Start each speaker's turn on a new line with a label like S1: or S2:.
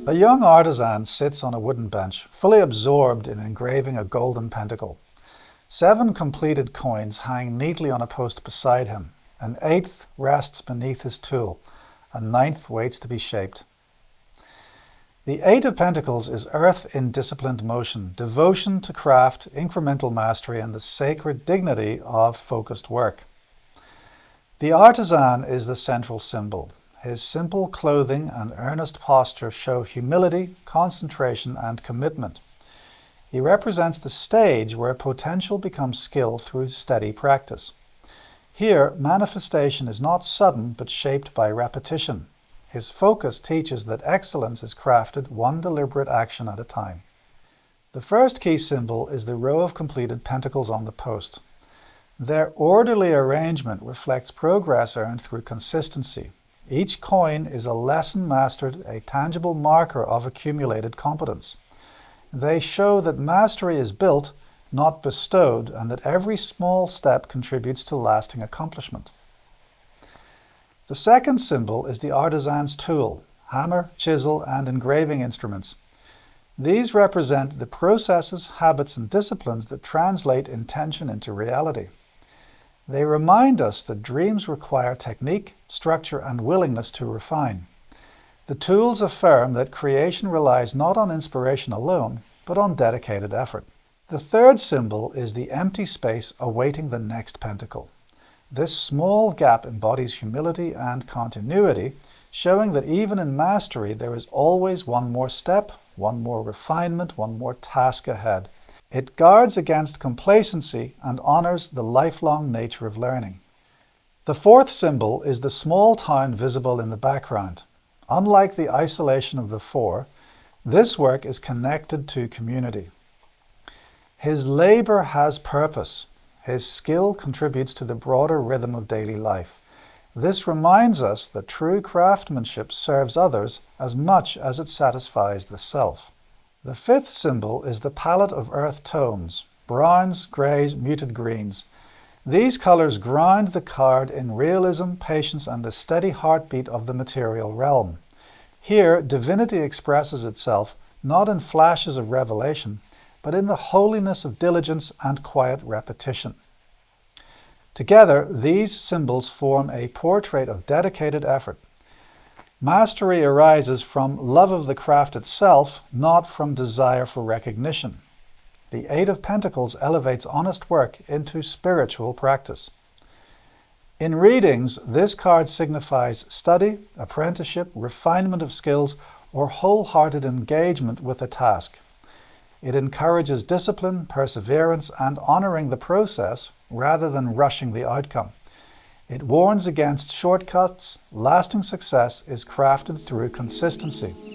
S1: A young artisan sits on a wooden bench, fully absorbed in engraving a golden pentacle. 7 completed coins hang neatly on a post beside him. An 8th rests beneath his tool. A 9th waits to be shaped. The Eight of Pentacles is earth in disciplined motion, devotion to craft, incremental mastery, and the sacred dignity of focused work. The artisan is the central symbol. His simple clothing and earnest posture show humility, concentration, and commitment. He represents the stage where potential becomes skill through steady practice. Here, manifestation is not sudden but shaped by repetition. His focus teaches that excellence is crafted one deliberate action at a time. The first key symbol is the row of completed pentacles on the post. Their orderly arrangement reflects progress earned through consistency. Each coin is a lesson mastered, a tangible marker of accumulated competence. They show that mastery is built, not bestowed, and that every small step contributes to lasting accomplishment. The second symbol is the artisan's tool, hammer, chisel, and engraving instruments. These represent the processes, habits, and disciplines that translate intention into reality. They remind us that dreams require technique, structure, and willingness to refine. The tools affirm that creation relies not on inspiration alone, but on dedicated effort. The third symbol is the empty space awaiting the next pentacle. This small gap embodies humility and continuity, showing that even in mastery there is always one more step, one more refinement, one more task ahead. It guards against complacency and honors the lifelong nature of learning. The fourth symbol is the small town visible in the background. Unlike the isolation of the four, this work is connected to community. His labor has purpose. His skill contributes to the broader rhythm of daily life. This reminds us that true craftsmanship serves others as much as it satisfies the self. The fifth symbol is the palette of earth tones, browns, greys, muted greens. These colors ground the card in realism, patience, and the steady heartbeat of the material realm. Here, divinity expresses itself not in flashes of revelation, but in the holiness of diligence and quiet repetition. Together, these symbols form a portrait of dedicated effort. Mastery arises from love of the craft itself, not from desire for recognition. The Eight of Pentacles elevates honest work into spiritual practice. In readings, this card signifies study, apprenticeship, refinement of skills, or wholehearted engagement with a task. It encourages discipline, perseverance, and honoring the process rather than rushing the outcome. It warns against shortcuts. Lasting success is crafted through consistency.